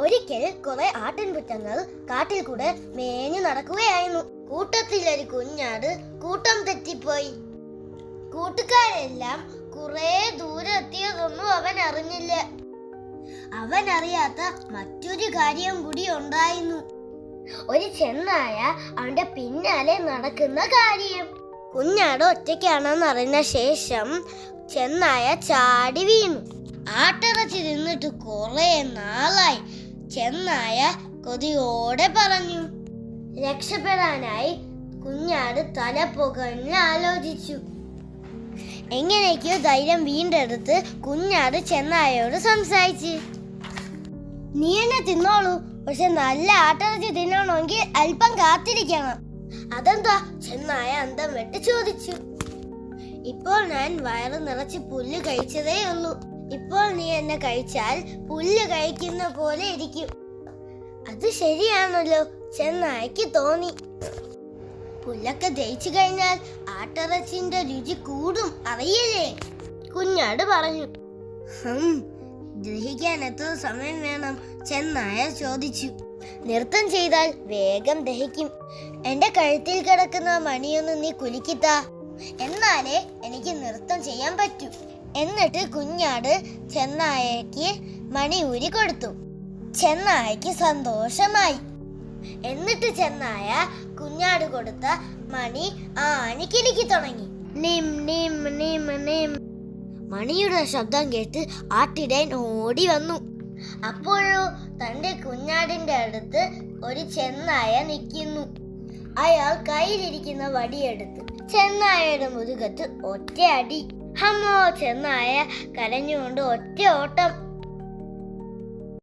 ഒരിക്കൽ കുറെ ആട്ടിൻകുറ്റങ്ങൾ കാട്ടിൽ കൂടെ മേഞ്ഞു നടക്കുകയായിരുന്നു. കൂട്ടത്തിലൊരു കുഞ്ഞാട് കൂട്ടം തെറ്റിപ്പോയി. കൂട്ടുകാരെല്ലാം കുറെ ദൂരെ എത്തിയതൊന്നും അവൻ അറിഞ്ഞില്ല. അവൻ അറിയാത്ത മറ്റൊരു കാര്യം കൂടി ഉണ്ടായിരുന്നു. ഒരു ചെന്നായ അവന്റെ പിന്നാലെ നടക്കുന്ന കാര്യം. കുഞ്ഞാട് ഒറ്റയ്ക്കാണെന്ന് അറിഞ്ഞ ശേഷം ചെന്നായ ചാടി വീണു. ആട്ടിറച്ചി തിന്നിട്ട് കുറെ നാളായി. ചെന്നായ കൊതിയോടെ പറഞ്ഞു. രക്ഷപ്പെടാനായി കുഞ്ഞാട് തല പുകഞ്ഞ് ആലോചിച്ചു. എങ്ങനെയൊക്കെയോ ധൈര്യം വീണ്ടെടുത്ത് കുഞ്ഞാട് ചെന്നായയോട് സംസാരിച്ചു. നീ എന്നെ തിന്നോളൂ, പക്ഷെ നല്ല ആട്ടിറച്ചി തിന്നണമെങ്കിൽ അല്പം കാത്തിരിക്കണം. അതെന്താ? ചെന്നായ അന്തം വെട്ട് ചോദിച്ചു. ഇപ്പോൾ ഞാൻ വയറ് നിറച്ച് പുല്ല് കഴിച്ചതേ ഉള്ളൂ. ഇപ്പോൾ നീ എന്നെ കഴിച്ചാൽ പുല്ല് കഴിക്കുന്ന പോലെ ഇരിക്കും. അത് ശരിയാണല്ലോ, ചെന്നായ്ക്ക് തോന്നി. പുല്ലൊക്കെ ദഹിച്ചു കഴിഞ്ഞാൽ ആട്ടിറച്ചിന്റെ രുചി കൂടും, അറിയില്ലേ? കുഞ്ഞാട് പറഞ്ഞു. ദഹിക്കാൻ എത്ര സമയം വേണം? ചെന്നായ ചോദിച്ചു. നൃത്തം ചെയ്താൽ വേഗം ദഹിക്കും. എന്റെ കഴുത്തിൽ കിടക്കുന്ന മണിയൊന്ന് നീ കുലുക്കിത്താ, എന്നാലേ എനിക്ക് നൃത്തം ചെയ്യാൻ പറ്റൂ. എന്നിട്ട് കുഞ്ഞാട് ചെന്നായക്ക് മണി ഊരി കൊടുത്തു. ചെന്നായക്ക് സന്തോഷമായി. എന്നിട്ട് ചെന്നായ കുഞ്ഞാട് കൊടുത്ത മണി ആണിക്കിലിക്ക് തുടങ്ങി. നിം നിം നിം നിം. മണിയുടെ ശബ്ദം കേട്ട് ആട്ടിടയൻ ഓടി വന്നു. അപ്പോഴോ തന്റെ കുഞ്ഞാടിന്റെ അടുത്ത് ഒരു ചെന്നായ നിൽക്കുന്നു. അയാൾ കയ്യിലിരിക്കുന്ന വടിയെടുത്ത് ചെന്നായയുടെ മുതുകത്ത് ഒറ്റ അടി. ഹമ്മോ! ചെന്നായ കരഞ്ഞുകൊണ്ട് ഒറ്റ ഓട്ടം.